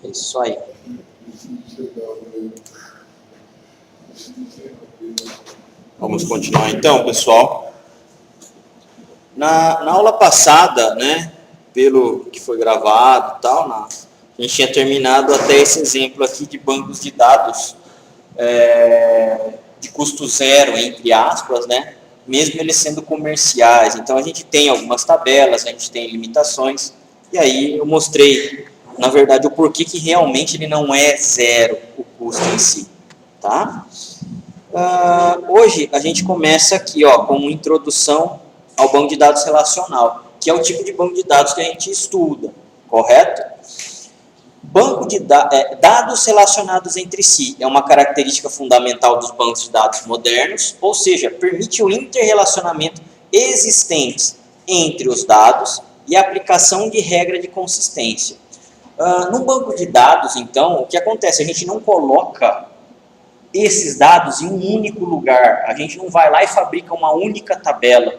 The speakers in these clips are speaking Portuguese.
É isso aí. Vamos continuar então, pessoal. Na aula passada, né, pelo que foi gravado e tal, a gente tinha terminado até esse exemplo aqui de bancos de dados de custo zero, entre aspas, né, mesmo eles sendo comerciais. Então, a gente tem algumas tabelas, a gente tem limitações, e aí eu mostrei, na verdade, o porquê que realmente ele não é zero o custo em si, tá? Hoje a gente começa aqui, ó, com uma introdução ao banco de dados relacional, que é o tipo de banco de dados que a gente estuda, correto? Banco de dados relacionados entre si é uma característica fundamental dos bancos de dados modernos, ou seja, permite o interrelacionamento existentes entre os dados e a aplicação de regra de consistência. No banco de dados, então, o que acontece? A gente não coloca esses dados em um único lugar. A gente não vai lá e fabrica uma única tabela.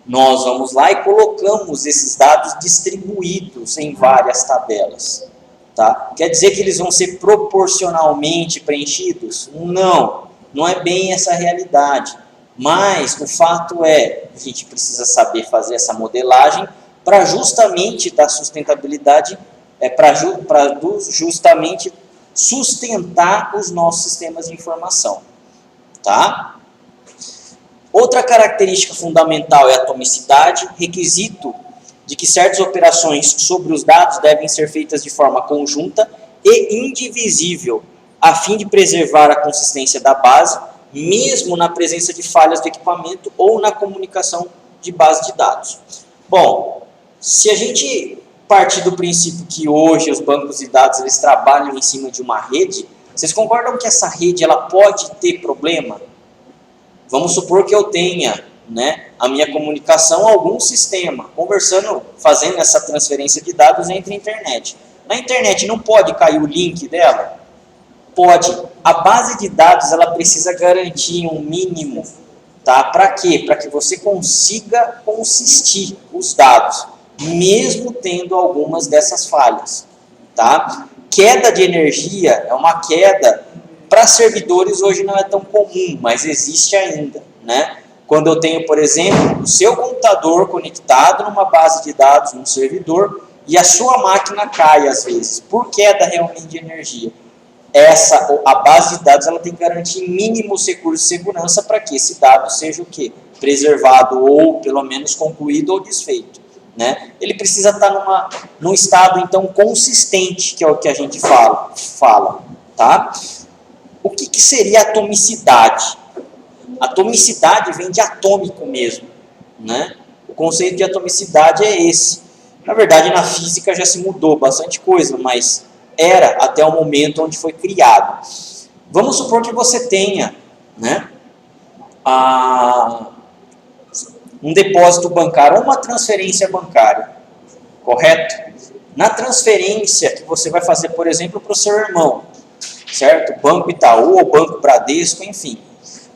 Nós vamos lá e colocamos esses dados distribuídos em várias tabelas. Tá? Quer dizer que eles vão ser proporcionalmente preenchidos? Não, não é bem essa a realidade. Mas o fato é, a gente precisa saber fazer essa modelagem para justamente dar sustentabilidade, para justamente sustentar os nossos sistemas de informação, tá? Outra característica fundamental é a atomicidade, requisito de que certas operações sobre os dados devem ser feitas de forma conjunta e indivisível, a fim de preservar a consistência da base, mesmo na presença de falhas do equipamento ou na comunicação de base de dados. Bom, se a gente partir do princípio que hoje os bancos de dados eles trabalham em cima de uma rede, vocês concordam que essa rede ela pode ter problema? Vamos supor que eu tenha, né, a minha comunicação a algum sistema, conversando, fazendo essa transferência de dados entre a internet. Na internet não pode cair o link dela? Pode. A base de dados ela precisa garantir um mínimo, tá? Para quê? Para que você consiga consistir os dados, mesmo tendo algumas dessas falhas, tá? Queda de energia é uma queda, para servidores hoje não é tão comum, mas existe ainda, né? Quando eu tenho, por exemplo, o seu computador conectado numa base de dados, num servidor, e a sua máquina cai às vezes, por queda realmente de energia. A base de dados ela tem que garantir mínimos recursos de segurança para que esse dado seja o quê? Preservado ou pelo menos concluído ou desfeito. Né? Ele precisa estar num estado, então, consistente, que é o que a gente fala. Tá? O que seria atomicidade? Atomicidade vem de atômico mesmo. Né? O conceito de atomicidade é esse. Na verdade, na física já se mudou bastante coisa, mas era até o momento onde foi criado. Vamos supor que você tenha, né, um depósito bancário ou uma transferência bancária, correto? Na transferência que você vai fazer, por exemplo, para o seu irmão, certo? Banco Itaú ou Banco Bradesco, enfim.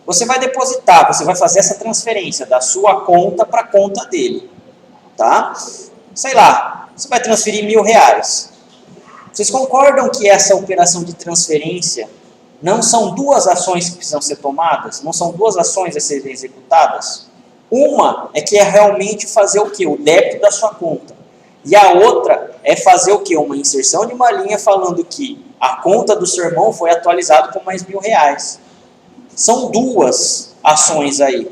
Você vai depositar, você vai fazer essa transferência da sua conta para a conta dele, tá? Sei lá, você vai transferir R$1.000. Vocês concordam que essa operação de transferência não são duas ações que precisam ser tomadas? Não são duas ações a serem executadas? Uma é que é realmente fazer o quê? O débito da sua conta. E a outra é fazer o quê? Uma inserção de uma linha falando que a conta do seu irmão foi atualizada com mais R$1.000. São duas ações aí,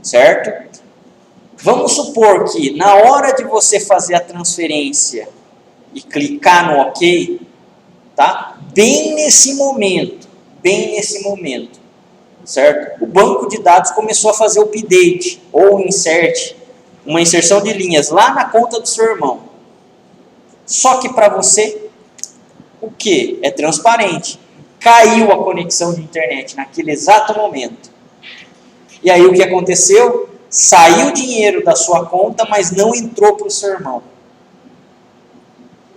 certo? Vamos supor que na hora de você fazer a transferência e clicar no OK, tá? Bem nesse momento, certo? O banco de dados começou a fazer o update ou insert, uma inserção de linhas lá na conta do seu irmão. Só que para você, o que? É transparente. Caiu a conexão de internet naquele exato momento. E aí o que aconteceu? Saiu dinheiro da sua conta, mas não entrou para o seu irmão.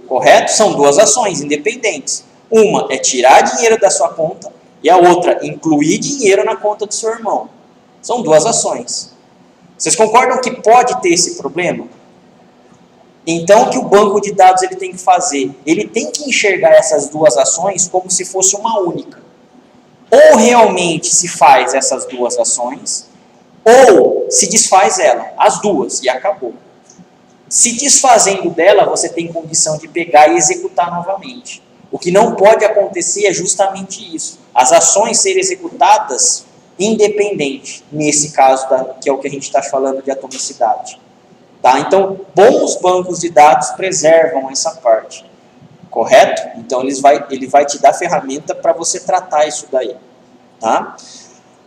Correto? São duas ações independentes. Uma é tirar dinheiro da sua conta e a outra incluir dinheiro na conta do seu irmão. São duas ações. Vocês concordam que pode ter esse problema? Então, o que o banco de dados ele tem que fazer? Ele tem que enxergar essas duas ações como se fosse uma única. Ou realmente se faz essas duas ações, ou se desfaz ela, as duas, e acabou. Se desfazendo dela, você tem condição de pegar e executar novamente. O que não pode acontecer é justamente isso. As ações serem executadas independente, nesse caso, que é o que a gente está falando de atomicidade. Tá? Então, bons bancos de dados preservam essa parte. Correto? Então, ele vai te dar ferramenta para você tratar isso daí. Tá?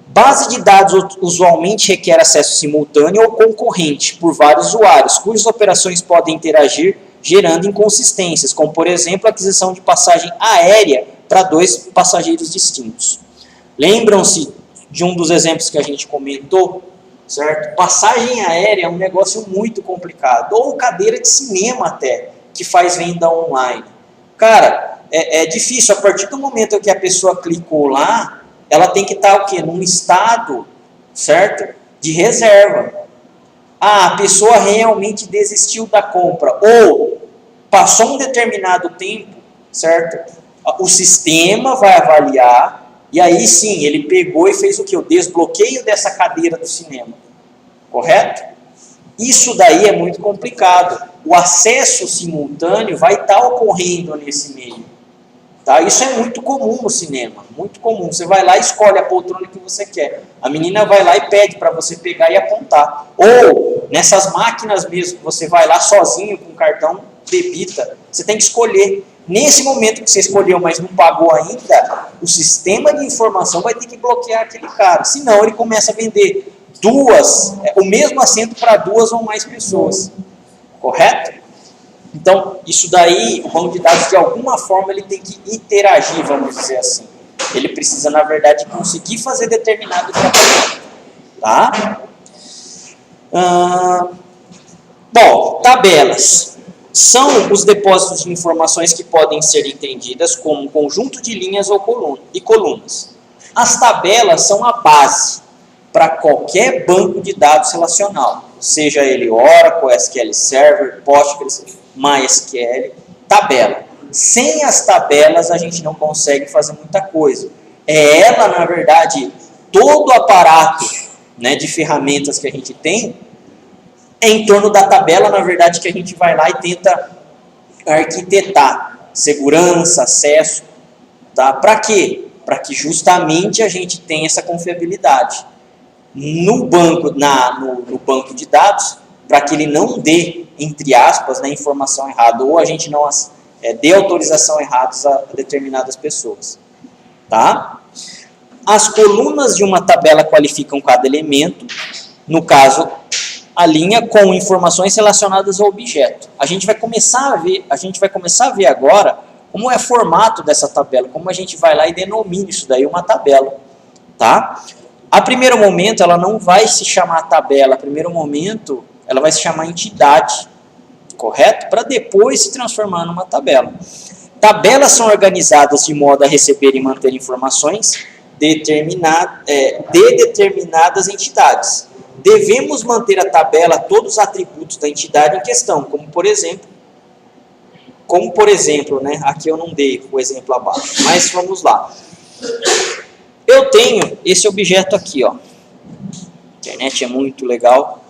Base de dados usualmente requer acesso simultâneo ou concorrente por vários usuários, cujas operações podem interagir, gerando inconsistências, como, por exemplo, a aquisição de passagem aérea para 2 passageiros distintos. Lembram-se de um dos exemplos que a gente comentou? Certo? Passagem aérea é um negócio muito complicado, ou cadeira de cinema até, que faz venda online. Cara, é difícil, a partir do momento que a pessoa clicou lá, ela tem que estar o quê? Num estado, certo? De reserva. Ah, a pessoa realmente desistiu da compra, ou passou um determinado tempo, certo? O sistema vai avaliar, e aí sim, ele pegou e fez o quê? O desbloqueio dessa cadeira do cinema. Correto? Isso daí é muito complicado. O acesso simultâneo vai estar ocorrendo nesse meio. Tá? Isso é muito comum no cinema, muito comum. Você vai lá e escolhe a poltrona que você quer. A menina vai lá e pede para você pegar e apontar. Ou, nessas máquinas mesmo, você vai lá sozinho com o cartão, debita. Você tem que escolher. Nesse momento que você escolheu, mas não pagou ainda, o sistema de informação vai ter que bloquear aquele cara. Senão, ele começa a vender o mesmo assento para 2 ou mais pessoas. Correto? Então, isso daí, o banco de dados, de alguma forma, ele tem que interagir, vamos dizer assim. Ele precisa, na verdade, conseguir fazer determinado trabalho. Tá? Bom, tabelas. São os depósitos de informações que podem ser entendidas como um conjunto de linhas ou colunas. As tabelas são a base para qualquer banco de dados relacional, seja ele Oracle, SQL Server, Postgres, MySQL, tabela. Sem as tabelas a gente não consegue fazer muita coisa. É ela, na verdade, todo o aparato, né, de ferramentas que a gente tem, é em torno da tabela, na verdade, que a gente vai lá e tenta arquitetar segurança, acesso. Tá? Para quê? Para que justamente a gente tenha essa confiabilidade no banco, no banco de dados, para que ele não dê, entre aspas, né, informação errada, ou a gente não dê autorização errada a determinadas pessoas. Tá? As colunas de uma tabela qualificam cada elemento, no caso, a linha com informações relacionadas ao objeto. A gente vai começar a ver agora como é o formato dessa tabela, como a gente vai lá e denomina isso daí uma tabela. Tá? A primeiro momento, ela não vai se chamar tabela, a primeiro momento, ela vai se chamar entidade, correto? Para depois se transformar numa tabela. Tabelas são organizadas de modo a receber e manter informações de determinadas entidades. Devemos manter a tabela todos os atributos da entidade em questão, como por exemplo, né? Aqui eu não dei o exemplo abaixo, mas vamos lá. Eu tenho esse objeto aqui, ó. A internet é muito legal.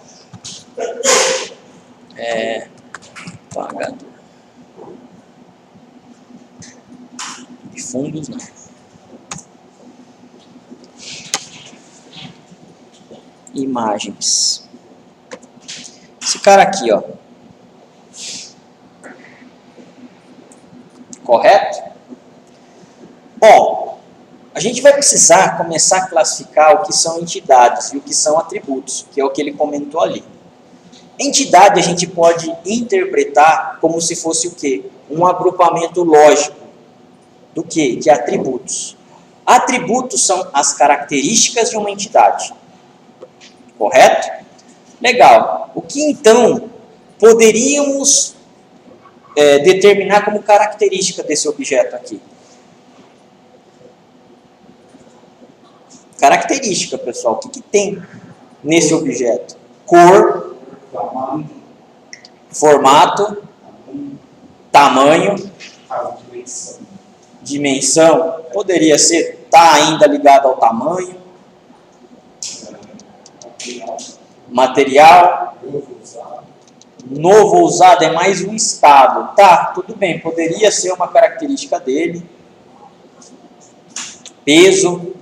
Apagador. De fundos, não. Imagens. Esse cara aqui, ó. Correto? Bom, a gente vai precisar começar a classificar o que são entidades e o que são atributos, que é o que ele comentou ali. Entidade a gente pode interpretar como se fosse o quê? Um agrupamento lógico do quê? De atributos. Atributos são as características de uma entidade. Correto? Legal. O que então poderíamos determinar como característica desse objeto aqui? Característica, pessoal. O que tem nesse objeto? Cor, formato, Tamanho, dimensão, poderia ser, está ainda ligado ao tamanho, material, novo ou usado é mais um estado, tá, tudo bem, poderia ser uma característica dele, peso,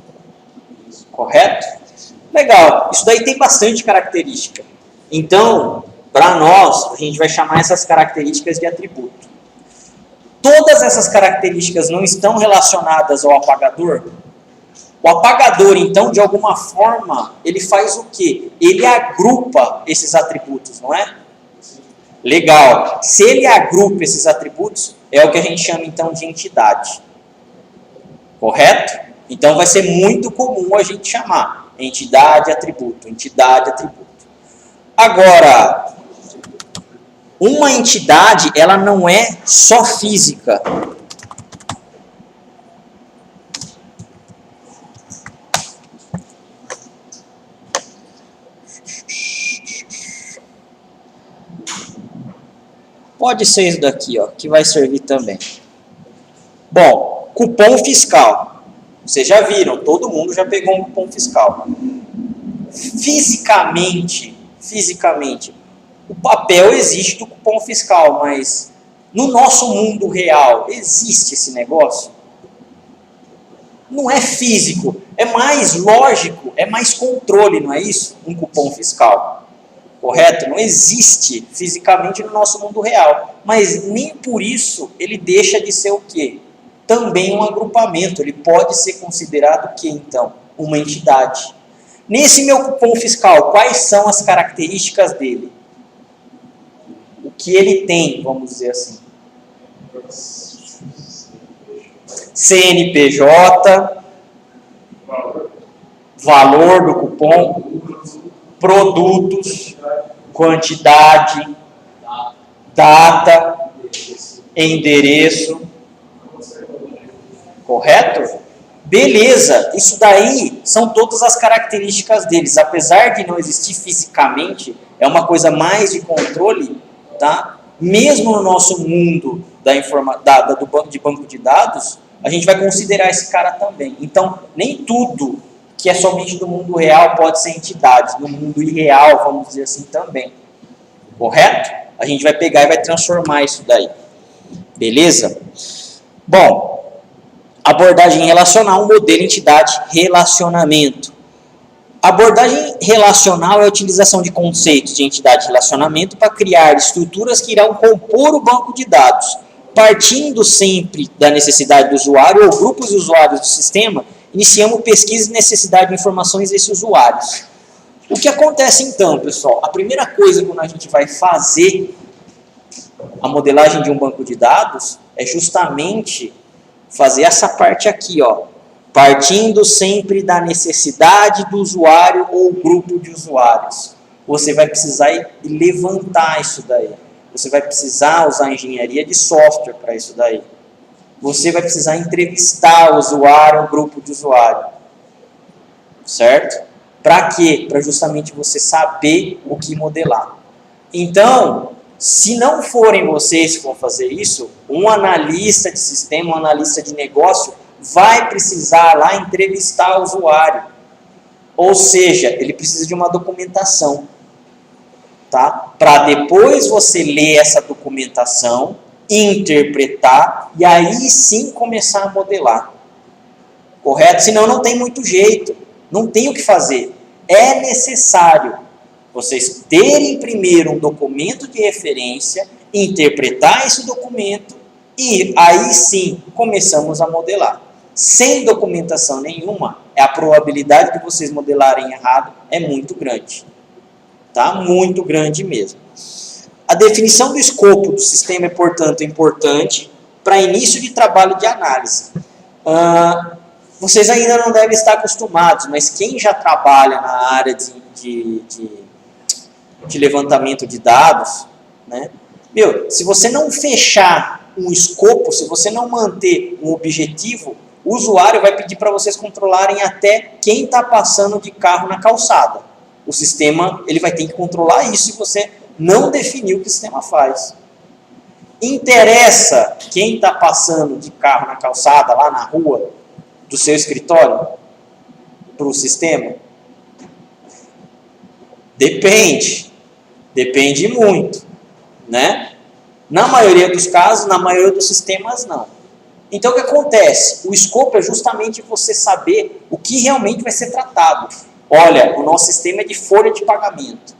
correto? Legal, isso daí tem bastante característica, então, para nós, a gente vai chamar essas características de atributo. Todas essas características não estão relacionadas ao apagador? O apagador, então, de alguma forma, ele faz o quê? Ele agrupa esses atributos, não é? Legal. Se ele agrupa esses atributos, é o que a gente chama, então, de entidade. Correto? Então, vai ser muito comum a gente chamar entidade, atributo, entidade, atributo. Agora, uma entidade, ela não é só física. Pode ser isso daqui, ó, que vai servir também. Bom, cupom fiscal. Vocês já viram, todo mundo já pegou um cupom fiscal. Fisicamente, o papel existe do cupom fiscal, mas no nosso mundo real, existe esse negócio? Não é físico, é mais lógico, é mais controle, não é isso? Um cupom fiscal. Correto? Não existe fisicamente no nosso mundo real. Mas nem por isso ele deixa de ser o quê? Também um agrupamento. Ele pode ser considerado o quê, então? Uma entidade. Nesse meu cupom fiscal, quais são as características dele? O que ele tem, vamos dizer assim? CNPJ, valor do cupom, produtos, quantidade, data, endereço, correto? Beleza, isso daí são todas as características deles, apesar de não existir fisicamente, é uma coisa mais de controle, tá? Mesmo no nosso mundo do banco de dados, a gente vai considerar esse cara também. Então, nem tudo que é somente do mundo real pode ser entidade, no mundo irreal, vamos dizer assim, também. Correto? A gente vai pegar e vai transformar isso daí. Beleza? Bom, abordagem relacional, modelo, entidade, relacionamento. Abordagem relacional é a utilização de conceitos de entidade e relacionamento para criar estruturas que irão compor o banco de dados, partindo sempre da necessidade do usuário ou grupos de usuários do sistema. Iniciamos pesquisa e necessidade de informações desses usuários. O que acontece então, pessoal? A primeira coisa quando a gente vai fazer a modelagem de um banco de dados é justamente fazer essa parte aqui, ó, partindo sempre da necessidade do usuário ou grupo de usuários. Você vai precisar levantar isso daí. Você vai precisar usar engenharia de software para isso daí. Você vai precisar entrevistar o usuário, o grupo de usuário. Certo? Para quê? Para justamente você saber o que modelar. Então, se não forem vocês que vão fazer isso, um analista de sistema, um analista de negócio, vai precisar lá entrevistar o usuário. Ou seja, ele precisa de uma documentação. Tá? Para depois você ler essa documentação, interpretar e aí sim começar a modelar. Correto? Senão não tem muito jeito, não tem o que fazer. É necessário vocês terem primeiro um documento de referência, interpretar esse documento e aí sim começamos a modelar. Sem documentação nenhuma, a probabilidade de vocês modelarem errado é muito grande. Tá? Muito grande mesmo. A definição do escopo do sistema é, portanto, importante para início de trabalho de análise. Vocês ainda não devem estar acostumados, mas quem já trabalha na área de levantamento de dados, né? Se você não fechar um escopo, se você não manter um objetivo, o usuário vai pedir para vocês controlarem até quem está passando de carro na calçada. O sistema ele vai ter que controlar isso se você não definir o que o sistema faz. Interessa quem está passando de carro na calçada, lá na rua do seu escritório, para o sistema? Depende muito, né? Na maioria dos casos, na maioria dos sistemas, não. Então, o que acontece? O escopo é justamente você saber o que realmente vai ser tratado. Olha, o nosso sistema é de folha de pagamento.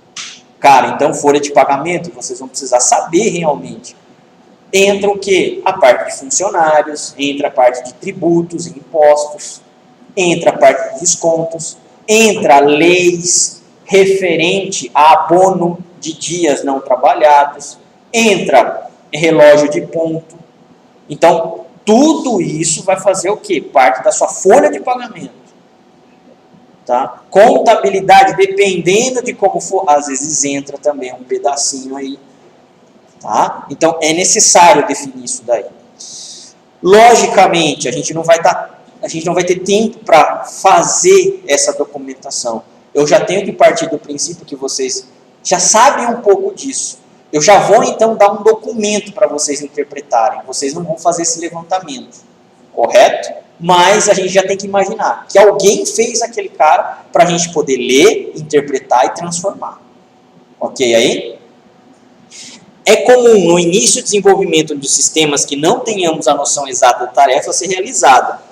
Cara, então folha de pagamento, vocês vão precisar saber realmente. Entra o quê? A parte de funcionários, entra a parte de tributos e impostos, entra a parte de descontos, entra leis referente a abono de dias não trabalhados, entra relógio de ponto. Então, tudo isso vai fazer o quê? Parte da sua folha de pagamento. Tá? Contabilidade, dependendo de como for, às vezes entra também um pedacinho aí. Tá? Então, é necessário definir isso daí. Logicamente, a gente não vai ter tempo para fazer essa documentação. Eu já tenho que partir do princípio que vocês já sabem um pouco disso. Eu já vou, então, dar um documento para vocês interpretarem. Vocês não vão fazer esse levantamento, correto? Mas a gente já tem que imaginar que alguém fez aquele cara para a gente poder ler, interpretar e transformar. Ok aí? É comum no início do desenvolvimento de sistemas que não tenhamos a noção exata da tarefa a ser realizada.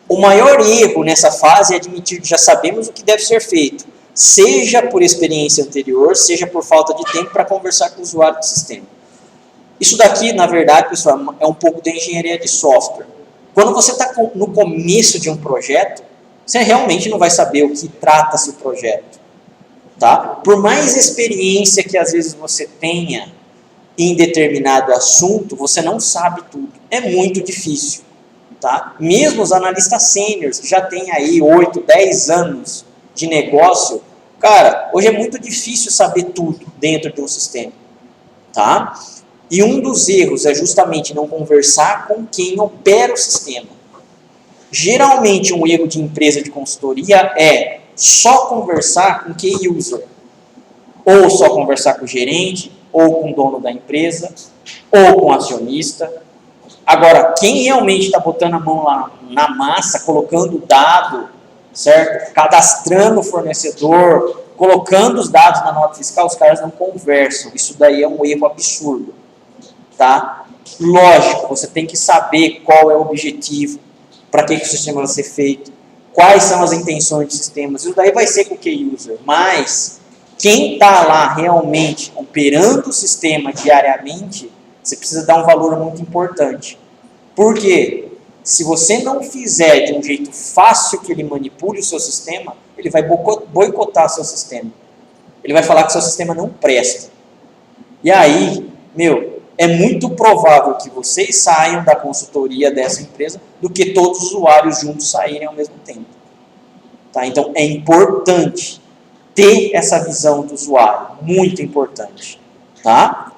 O maior erro nessa fase é admitir que já sabemos o que deve ser feito, seja por experiência anterior, seja por falta de tempo para conversar com o usuário do sistema. Isso daqui, na verdade, pessoal, é um pouco da engenharia de software. Quando você está no começo de um projeto, você realmente não vai saber o que trata-se o projeto. Tá? Por mais experiência que às vezes você tenha em determinado assunto, você não sabe tudo. É muito difícil. Tá? Mesmo os analistas sêniores, que já têm aí 8, 10 anos de negócio, cara, hoje é muito difícil saber tudo dentro de um sistema. Tá? E um dos erros é justamente não conversar com quem opera o sistema. Geralmente, um erro de empresa de consultoria é só conversar com key user. Ou só conversar com o gerente, ou com o dono da empresa, ou com o acionista. Agora, quem realmente está botando a mão lá na massa, colocando o dado, certo? Cadastrando o fornecedor, colocando os dados na nota fiscal, os caras não conversam. Isso daí é um erro absurdo. Tá? Lógico, você tem que saber qual é o objetivo, para que o sistema vai ser feito, quais são as intenções dos sistemas. Isso daí vai ser com o key user, mas quem está lá realmente operando o sistema diariamente, você precisa dar um valor muito importante. Por quê? Se você não fizer de um jeito fácil que ele manipule o seu sistema, ele vai boicotar seu sistema. Ele vai falar que seu sistema não presta. E aí, é muito provável que vocês saiam da consultoria dessa empresa do que todos os usuários juntos saírem ao mesmo tempo. Tá? Então, é importante ter essa visão do usuário, muito importante. Tá?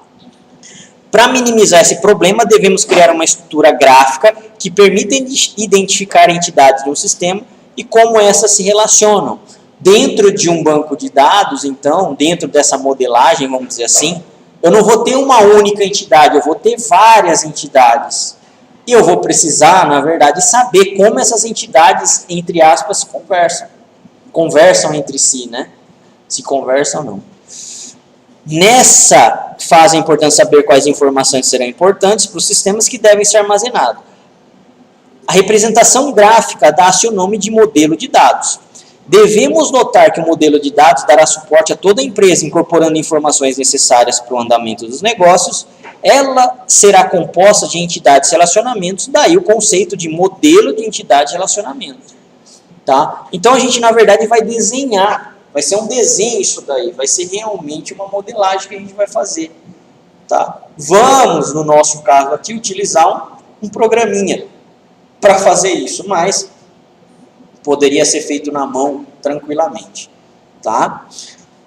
Para minimizar esse problema, devemos criar uma estrutura gráfica que permita identificar entidades de um sistema e como essas se relacionam. Dentro de um banco de dados, então, dentro dessa modelagem, vamos dizer assim, eu não vou ter uma única entidade, eu vou ter várias entidades. E eu vou precisar, na verdade, saber como essas entidades, entre aspas, conversam. Conversam entre si, né? Se conversam ou não. Nessa fase é importante saber quais informações serão importantes para os sistemas que devem ser armazenados. A representação gráfica dá-se o nome de modelo de dados. Devemos notar que o modelo de dados dará suporte a toda a empresa, incorporando informações necessárias para o andamento dos negócios. Ela será composta de entidades e relacionamentos, daí o conceito de modelo de entidade e relacionamento. Tá? Então, a gente, na verdade, vai desenhar, vai ser um desenho isso daí, vai ser realmente uma modelagem que a gente vai fazer. Tá? Vamos, no nosso caso aqui, utilizar um programinha para fazer isso, mas poderia ser feito na mão tranquilamente. Tá?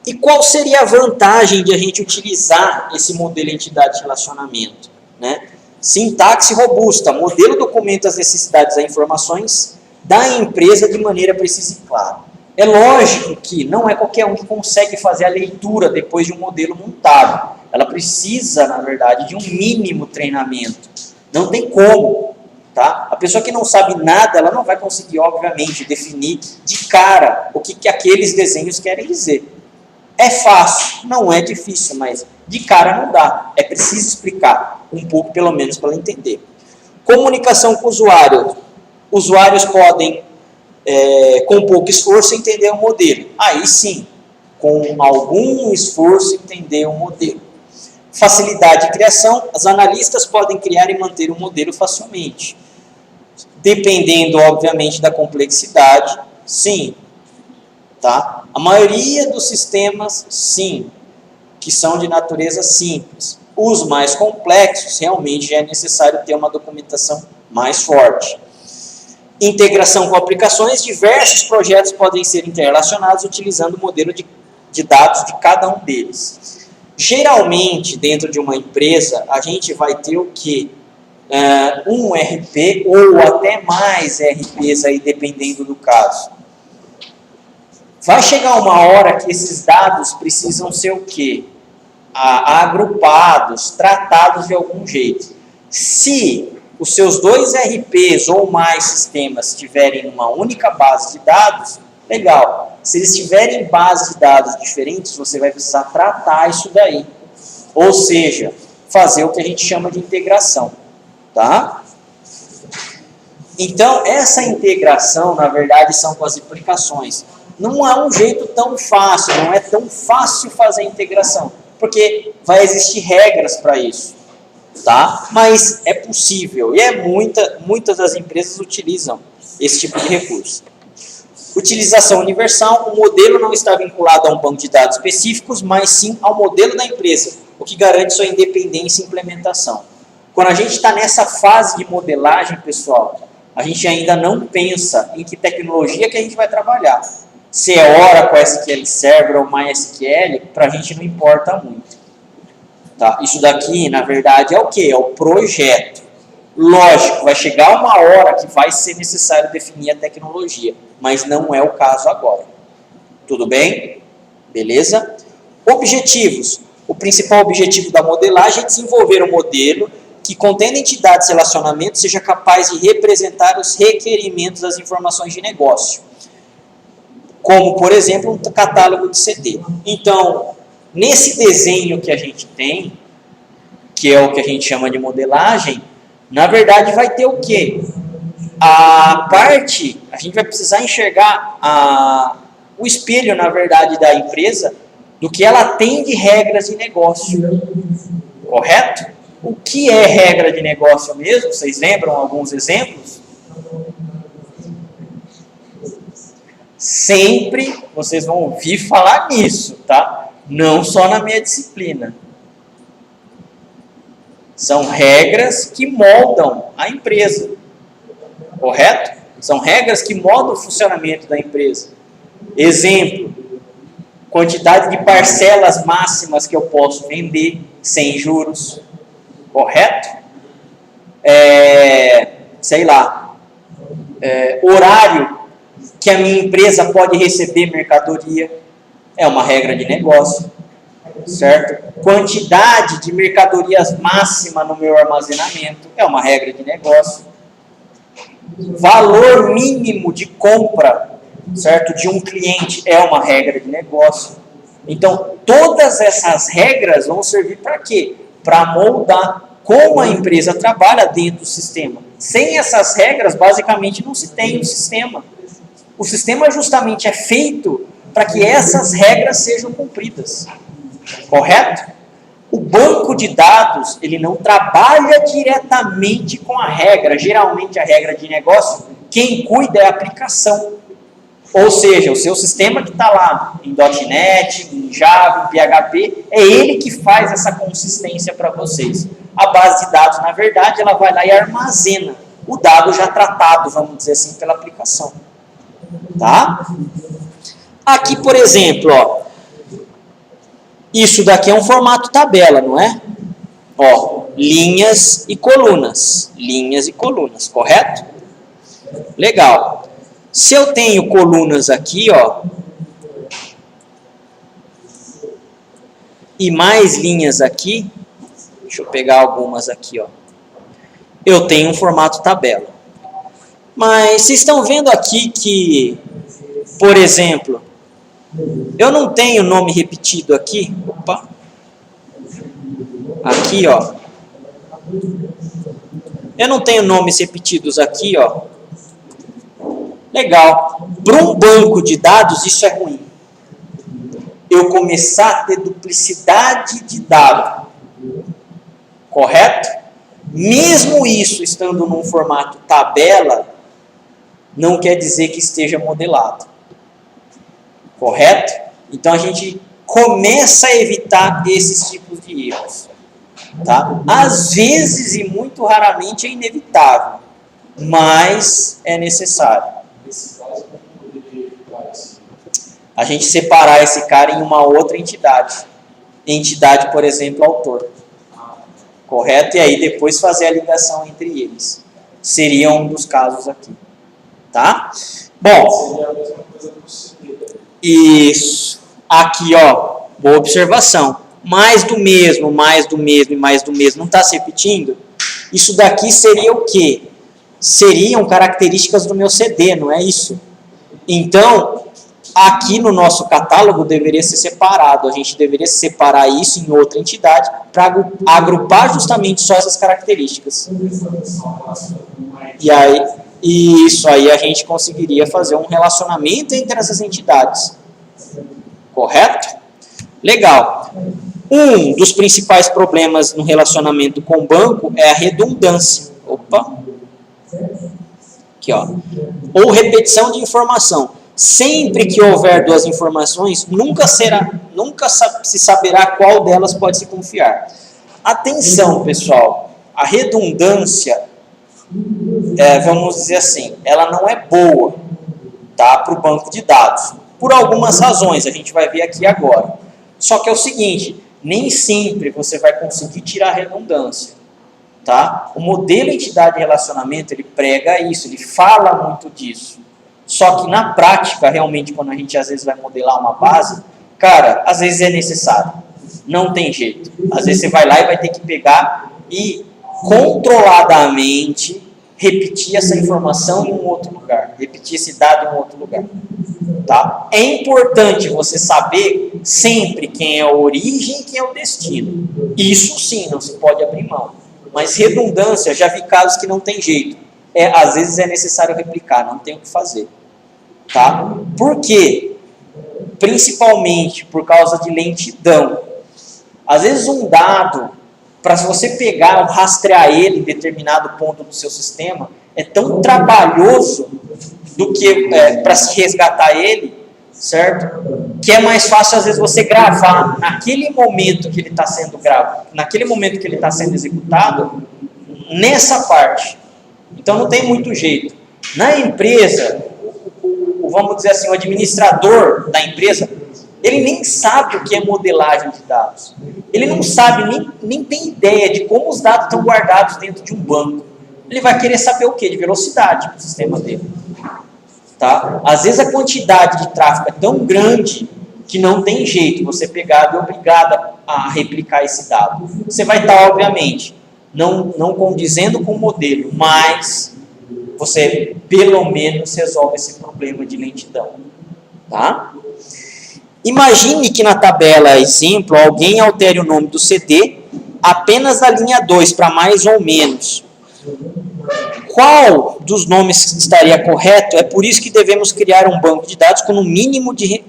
E qual seria a vantagem de a gente utilizar esse modelo entidade de relacionamento? Né? Sintaxe robusta, modelo documenta as necessidades e informações da empresa de maneira precisa e clara. É lógico que não é qualquer um que consegue fazer a leitura depois de um modelo montado. ela precisa, na verdade, de um mínimo treinamento. Não tem como, tá? A pessoa que não sabe nada, ela não vai conseguir, obviamente, definir de cara o que aqueles desenhos querem dizer. É fácil, não é difícil, mas de cara não dá. É preciso explicar um pouco, pelo menos, para ela entender. Comunicação com o usuário. Usuários podem, com pouco esforço, entender o modelo. Aí sim, com algum esforço, entender o modelo. Facilidade de criação. Os analistas podem criar e manter o modelo facilmente. Dependendo, obviamente, da complexidade, sim. Tá? A maioria dos sistemas, sim, que são de natureza simples. Os mais complexos, realmente já é necessário ter uma documentação mais forte. Integração com aplicações. Diversos projetos podem ser interrelacionados utilizando o modelo de dados de cada um deles. Geralmente, dentro de uma empresa, a gente vai ter o quê? Um RP ou até mais RPs, aí, dependendo do caso. Vai chegar uma hora que esses dados precisam ser o quê? Agrupados, tratados de algum jeito. Se os seus dois RPs ou mais sistemas estiverem numa única base de dados, legal. Se eles tiverem bases de dados diferentes, você vai precisar tratar isso daí. Ou seja, fazer o que a gente chama de integração. Tá? Então, essa integração, na verdade, são com as aplicações. Não é um jeito tão fácil, não é tão fácil fazer a integração, porque vai existir regras para isso, tá? Mas é possível, e muitas das empresas utilizam esse tipo de recurso. Utilização universal. O modelo não está vinculado a um banco de dados específicos, mas sim ao modelo da empresa, o que garante sua independência e implementação. Quando a gente está nessa fase de modelagem, pessoal, a gente ainda não pensa em que tecnologia que a gente vai trabalhar. Se é Oracle, SQL Server ou MySQL, para a gente não importa muito. Tá? Isso daqui, na verdade, é o quê? É o projeto. Lógico, vai chegar uma hora que vai ser necessário definir a tecnologia, mas não é o caso agora. Tudo bem? Beleza? Objetivos. O principal objetivo da modelagem é desenvolver um modelo que, contendo entidades e relacionamentos, seja capaz de representar os requerimentos das informações de negócio. Como, por exemplo, um catálogo de CD. Então, nesse desenho que a gente tem, que é o que a gente chama de modelagem, na verdade vai ter o quê? A gente vai precisar enxergar o espelho, na verdade, da empresa, do que ela tem de regras de negócio. Correto? O que é regra de negócio mesmo? Vocês lembram alguns exemplos? Sempre vocês vão ouvir falar nisso, tá? Não só na minha disciplina. São regras que moldam a empresa. Correto? São regras que moldam o funcionamento da empresa. Exemplo, quantidade de parcelas máximas que eu posso vender sem juros. Correto? Horário que a minha empresa pode receber mercadoria. É uma regra de negócio. Certo? Quantidade de mercadorias máxima no meu armazenamento. É uma regra de negócio. Valor mínimo de compra, certo, de um cliente é uma regra de negócio. Então, todas essas regras vão servir para quê? Para moldar como a empresa trabalha dentro do sistema. Sem essas regras, basicamente, não se tem um sistema. O sistema justamente é feito para que essas regras sejam cumpridas. Correto? O banco de dados, ele não trabalha diretamente com a regra. Geralmente, a regra de negócio, quem cuida é a aplicação. Ou seja, o seu sistema que está lá em .NET, em Java, em PHP, é ele que faz essa consistência para vocês. A base de dados, na verdade, ela vai lá e armazena o dado já tratado, vamos dizer assim, pela aplicação. Tá? Aqui, por exemplo, ó, isso daqui é um formato tabela, não é? Ó, linhas e colunas. Linhas e colunas, correto? Legal. Se eu tenho colunas aqui, ó, e mais linhas aqui, deixa eu pegar algumas aqui, ó. Eu tenho um formato tabela. Mas vocês estão vendo aqui que, por exemplo, eu não tenho nome repetido aqui. Opa. Aqui, ó. Eu não tenho nomes repetidos aqui, ó. Legal. Para um banco de dados, isso é ruim. Eu começar a ter duplicidade de dado. Correto? Mesmo isso estando num formato tabela, não quer dizer que esteja modelado. Correto? Então a gente começa a evitar esses tipos de erros. Tá? Às vezes e muito raramente é inevitável, mas é necessário. A gente separar esse cara em uma outra entidade. Entidade, por exemplo, autor. Correto? E aí depois fazer a ligação entre eles. Seria um dos casos aqui. Tá? Bom. Seria a mesma coisa do CD. Isso. Aqui, ó. Boa observação. Mais do mesmo e mais do mesmo. Não está se repetindo? Isso daqui seria o quê? Seriam características do meu CD, não é isso? Então, aqui no nosso catálogo deveria ser separado. A gente deveria separar isso em outra entidade para agrupar justamente só essas características. E aí, isso aí a gente conseguiria fazer um relacionamento entre essas entidades. Correto? Legal. Um dos principais problemas no relacionamento com o banco é a redundância. Opa! Aqui, ó. Ou repetição de informação. Sempre que houver duas informações, nunca se saberá qual delas pode se confiar. Atenção, pessoal. A redundância, vamos dizer assim, ela não é boa, tá, para o banco de dados. Por algumas razões, a gente vai ver aqui agora. Só que é o seguinte, nem sempre você vai conseguir tirar a redundância. Tá? O modelo entidade relacionamento, ele prega isso, ele fala muito disso. Só que na prática, realmente, quando a gente às vezes vai modelar uma base, cara, às vezes é necessário. Não tem jeito. Às vezes você vai lá e vai ter que pegar e controladamente repetir essa informação em um outro lugar. Repetir esse dado em um outro lugar. Tá? É importante você saber sempre quem é a origem e quem é o destino. Isso sim, não se pode abrir mão. Mas redundância, já vi casos que não tem jeito. Às vezes é necessário replicar, não tem o que fazer. Tá? Por quê? Principalmente por causa de lentidão. Às vezes um dado, para você pegar ou rastrear ele em determinado ponto do seu sistema, é tão trabalhoso do que para se resgatar ele, certo? Que é mais fácil às vezes você gravar naquele momento que ele está sendo gravado, naquele momento que ele está sendo executado, nessa parte. Então não tem muito jeito. Na empresa, vamos dizer assim, o administrador da empresa, ele nem sabe o que é modelagem de dados. Ele não sabe, nem tem ideia de como os dados estão guardados dentro de um banco. Ele vai querer saber o quê? De velocidade do sistema dele. Tá? Às vezes a quantidade de tráfego é tão grande que não tem jeito, você pegado e obrigado a replicar esse dado. Você vai estar, obviamente, não condizendo com o modelo, mas você pelo menos resolve esse problema de lentidão. Tá? Imagine que na tabela exemplo, alguém altere o nome do CD apenas da linha 2 para mais ou menos. Qual dos nomes estaria correto? É por isso que devemos criar um banco de dados com um mínimo de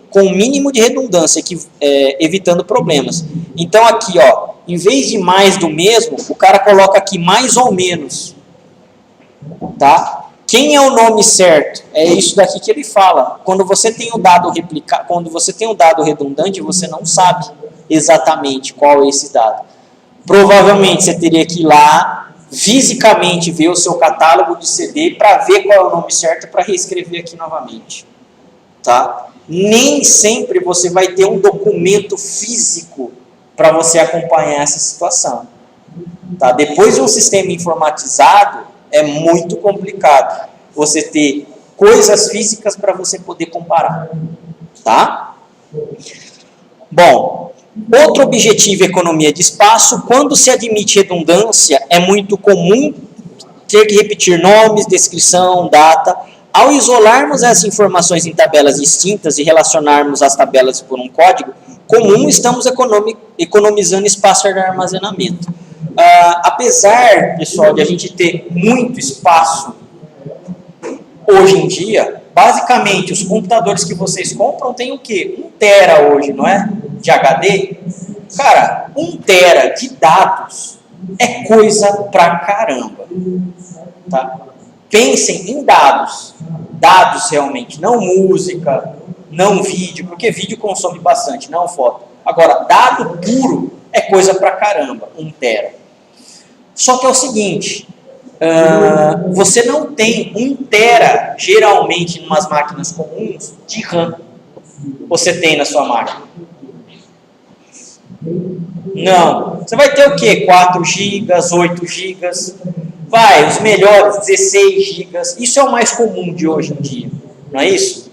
redundância, evitando problemas. Então aqui, ó, em vez de mais do mesmo, o cara coloca aqui mais ou menos. Tá? Quem é o nome certo? É isso daqui que ele fala. Quando você tem o dado replicado, quando você tem o dado redundante, você não sabe exatamente qual é esse dado. Provavelmente você teria que ir lá fisicamente ver o seu catálogo de CD para ver qual é o nome certo para reescrever aqui novamente. Tá? Nem sempre você vai ter um documento físico para você acompanhar essa situação. Tá? Depois de um sistema informatizado, é muito complicado você ter coisas físicas para você poder comparar. Tá? Bom, Outro objetivo é economia de espaço. Quando se admite redundância, é muito comum ter que repetir nomes, descrição, data. Ao isolarmos essas informações em tabelas distintas e relacionarmos as tabelas por um código comum, estamos economizando espaço de armazenamento. Apesar, pessoal, de a gente ter muito espaço hoje em dia, basicamente os computadores que vocês compram têm o quê? 1 tera hoje, não é? De HD. Cara, 1 tera de dados é coisa pra caramba. Tá? Pensem em dados. Dados realmente, não música, não vídeo, porque vídeo consome bastante, não foto. Agora, dado puro é coisa pra caramba, 1 tera. Só que é o seguinte, você não tem 1 tera, geralmente, em umas máquinas comuns, de RAM. Você tem na sua máquina? Não. Você vai ter o quê? 4 GB, 8 GB. Vai, os melhores, 16 GB. Isso é o mais comum de hoje em dia, não é isso?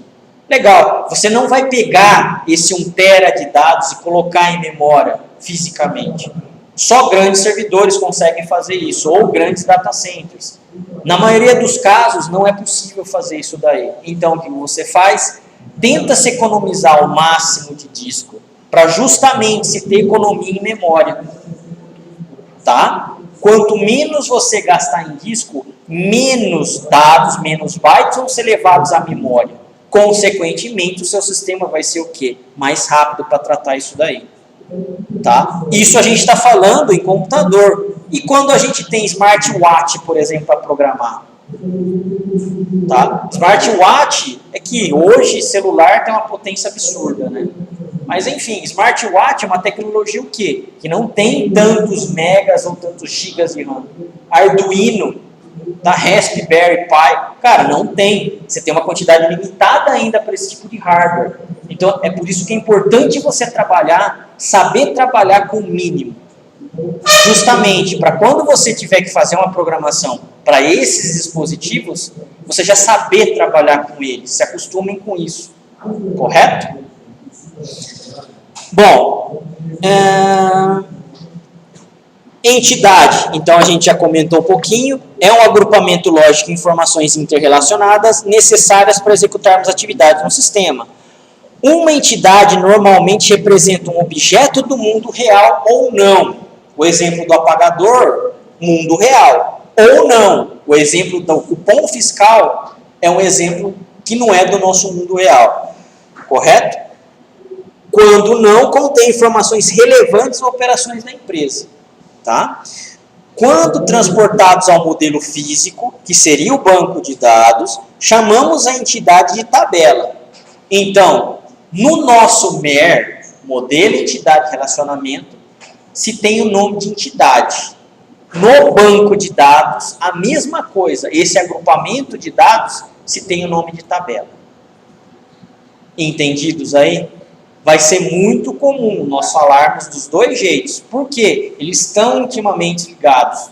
Legal. Você não vai pegar esse 1 tera de dados e colocar em memória fisicamente. Só grandes servidores conseguem fazer isso, ou grandes data centers. Na maioria dos casos, não é possível fazer isso daí. Então, o que você faz? Tenta se economizar o máximo de disco, para justamente se ter economia em memória. Tá? Quanto menos você gastar em disco, menos dados, menos bytes vão ser levados à memória. Consequentemente, o seu sistema vai ser o quê? Mais rápido para tratar isso daí. Tá? Isso a gente está falando em computador. E quando a gente tem smartwatch, por exemplo, para programar? Tá? Smartwatch é que hoje celular tem uma potência absurda, né? Mas enfim, smartwatch é uma tecnologia o quê? Que não tem tantos megas ou tantos gigas de RAM. Arduino, da Raspberry Pi, cara, não tem. Você tem uma quantidade limitada ainda para esse tipo de hardware. Então, é por isso que é importante você saber trabalhar com o mínimo. Justamente para quando você tiver que fazer uma programação para esses dispositivos, você já saber trabalhar com eles. Se acostumem com isso. Correto? Bom, entidade, então a gente já comentou um pouquinho, é um agrupamento lógico de informações interrelacionadas necessárias para executarmos atividades no sistema. Uma entidade normalmente representa um objeto do mundo real ou não. O exemplo do apagador, mundo real. Ou não. O exemplo do cupom fiscal é um exemplo que não é do nosso mundo real. Correto? Quando não contém informações relevantes ou operações da empresa. Tá? Quando transportados ao modelo físico, que seria o banco de dados, chamamos a entidade de tabela. Então, no nosso MER, modelo, entidade, relacionamento, se tem o nome de entidade. No banco de dados, a mesma coisa. Esse agrupamento de dados se tem o nome de tabela. Entendidos aí? Vai ser muito comum nós falarmos dos dois jeitos. Por quê? Eles estão intimamente ligados.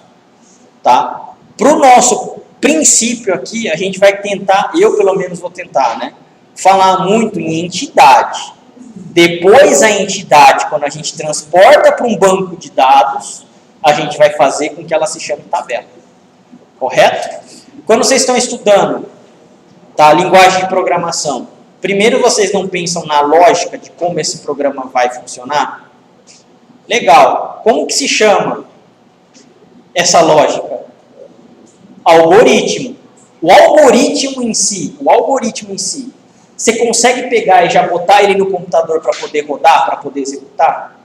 Tá? Para o nosso princípio aqui, a gente vai tentar, eu pelo menos vou tentar, né? Falar muito em entidade. Depois a entidade, quando a gente transporta para um banco de dados, a gente vai fazer com que ela se chame tabela. Correto? Quando vocês estão estudando, tá, a linguagem de programação, primeiro vocês não pensam na lógica de como esse programa vai funcionar? Legal. Como que se chama essa lógica? Algoritmo. O algoritmo em si, você consegue pegar e já botar ele no computador para poder rodar, para poder executar?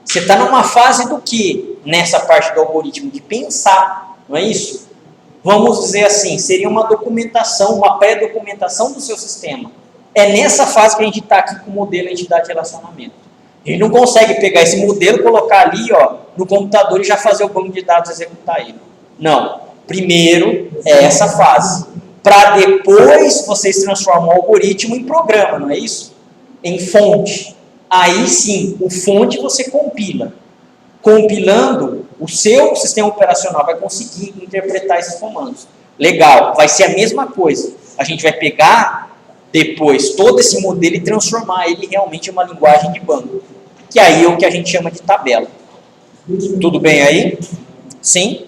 Você está numa fase do que? Nessa parte do algoritmo, de pensar, não é isso? Vamos dizer assim, seria uma documentação, uma pré-documentação do seu sistema. É nessa fase que a gente está aqui com o modelo entidade relacionamento. A gente não consegue pegar esse modelo, colocar ali no computador e já fazer o banco de dados executar ele. Não. Primeiro é essa fase. Para depois vocês transformam o algoritmo em programa, não é isso? Em fonte. Aí sim, o fonte você compila. Compilando, o seu sistema operacional vai conseguir interpretar esses comandos. Legal, vai ser a mesma coisa. A gente vai pegar depois todo esse modelo e transformar ele realmente em uma linguagem de banco. que aí é o que a gente chama de tabela. Tudo bem aí? Sim?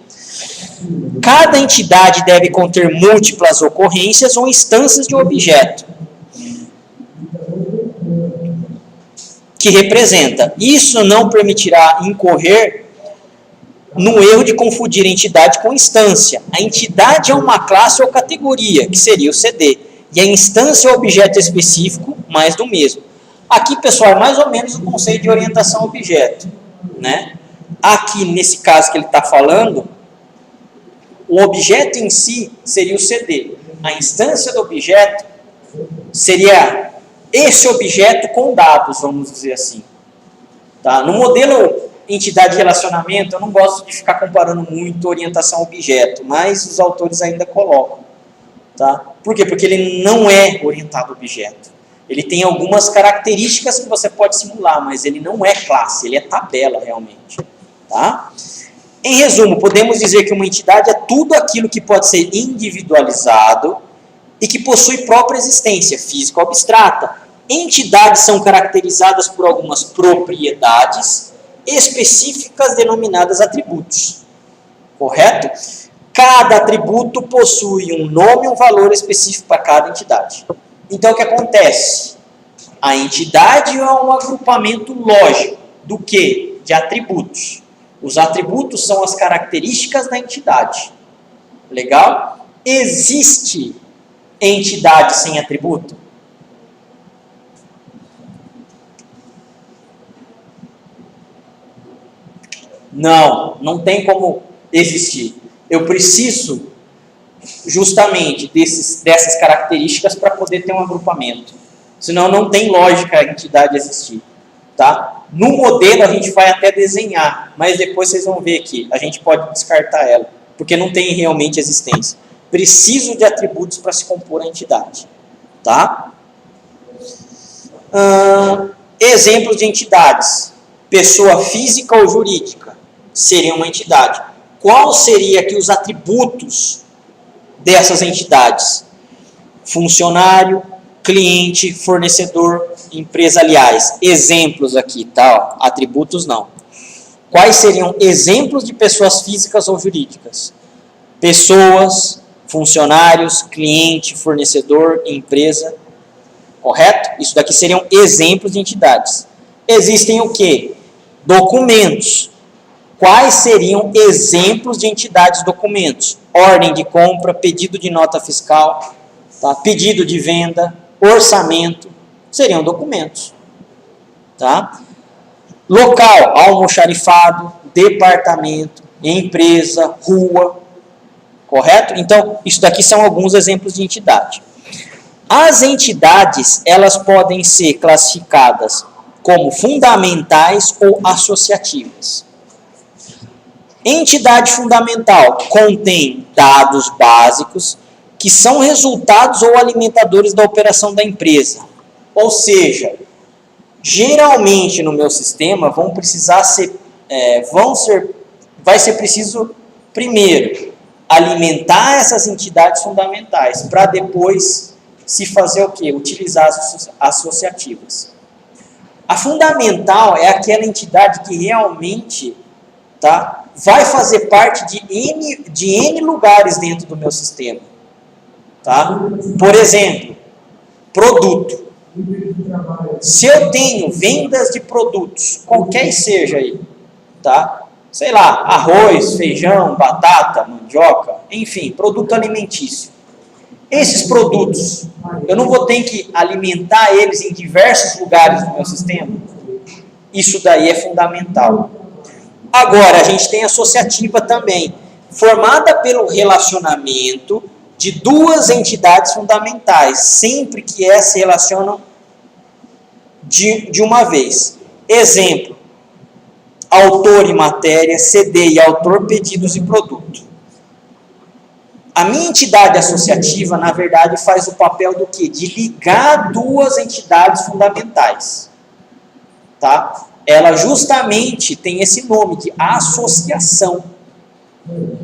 Cada entidade deve conter múltiplas ocorrências ou instâncias de objeto que representa. Isso não permitirá incorrer no erro de confundir entidade com instância. A entidade é uma classe ou categoria, que seria o CD, e a instância é o objeto específico, mais do mesmo. Aqui, pessoal, é mais ou menos o conceito de orientação a objeto, né? Aqui, nesse caso que ele está falando, o objeto em si seria o CD. A instância do objeto seria esse objeto com dados, vamos dizer assim. Tá? No modelo entidade de relacionamento, eu não gosto de ficar comparando muito orientação a objeto, mas os autores ainda colocam. Tá? Por quê? Porque ele não é orientado a objeto. Ele tem algumas características que você pode simular, mas ele não é classe, ele é tabela realmente. Tá? Em resumo, podemos dizer que uma entidade é tudo aquilo que pode ser individualizado e que possui própria existência física ou abstrata. Entidades são caracterizadas por algumas propriedades específicas denominadas atributos. Correto? Cada atributo possui um nome e um valor específico para cada entidade. Então, o que acontece? A entidade é um agrupamento lógico do quê? De atributos. Os atributos são as características da entidade. Legal? Existe entidade sem atributo? Não, não tem como existir. Eu preciso justamente dessas características para poder ter um agrupamento. Senão não tem lógica a entidade existir. Tá? No modelo a gente vai até desenhar, mas depois vocês vão ver que a gente pode descartar ela, porque não tem realmente existência. Preciso de atributos para se compor a entidade. Tá? Exemplos de entidades. Pessoa física ou jurídica seria uma entidade. Qual seria aqui os atributos dessas entidades? Funcionário, cliente, fornecedor, empresa, aliás. Exemplos aqui, tá? Atributos não. Quais seriam exemplos de pessoas físicas ou jurídicas? Pessoas, funcionários, cliente, fornecedor, empresa. Correto? Isso daqui seriam exemplos de entidades. Existem o quê? Documentos. Quais seriam exemplos de entidades documentos? Ordem de compra, pedido de nota fiscal, tá? Pedido de venda, orçamento, seriam documentos. Tá? Local, almoxarifado, departamento, empresa, rua. Correto? Então, isso daqui são alguns exemplos de entidade. As entidades, elas podem ser classificadas como fundamentais ou associativas. Entidade fundamental contém dados básicos que são resultados ou alimentadores da operação da empresa. Ou seja, geralmente no meu sistema vai ser preciso primeiro alimentar essas entidades fundamentais para depois se fazer o quê? Utilizar as associativas. A fundamental é aquela entidade que realmente, tá, vai fazer parte de N lugares dentro do meu sistema. Tá? Por exemplo, produto. Se eu tenho vendas de produtos, qualquer seja aí, tá? Sei lá, arroz, feijão, batata, mandioca, enfim, produto alimentício. Esses produtos, eu não vou ter que alimentar eles em diversos lugares do meu sistema? Isso daí é fundamental. Agora, a gente tem associativa também, formada pelo relacionamento de duas entidades fundamentais, sempre que elas se relacionam de uma vez. Exemplo, autor e matéria, CD e autor, pedidos e produto. A minha entidade associativa, na verdade, faz o papel do quê? De ligar duas entidades fundamentais. Tá? Ela justamente tem esse nome de associação.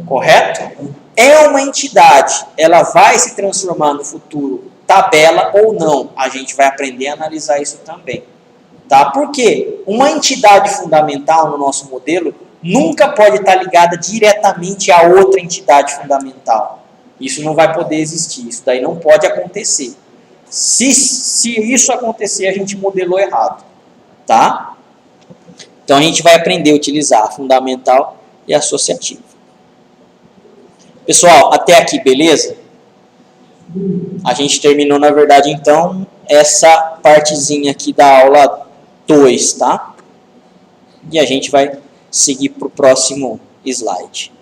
Correto? É uma entidade, ela vai se transformar no futuro tabela ou não. A gente vai aprender a analisar isso também. Tá? Por quê? Uma entidade fundamental no nosso modelo nunca pode estar ligada diretamente a outra entidade fundamental. Isso não vai poder existir, isso daí não pode acontecer. Se isso acontecer, a gente modelou errado. Tá? Então a gente vai aprender a utilizar a fundamental e a associativa. Pessoal, até aqui, beleza? A gente terminou, na verdade, então, essa partezinha aqui da aula 2, tá? E a gente vai seguir para o próximo slide.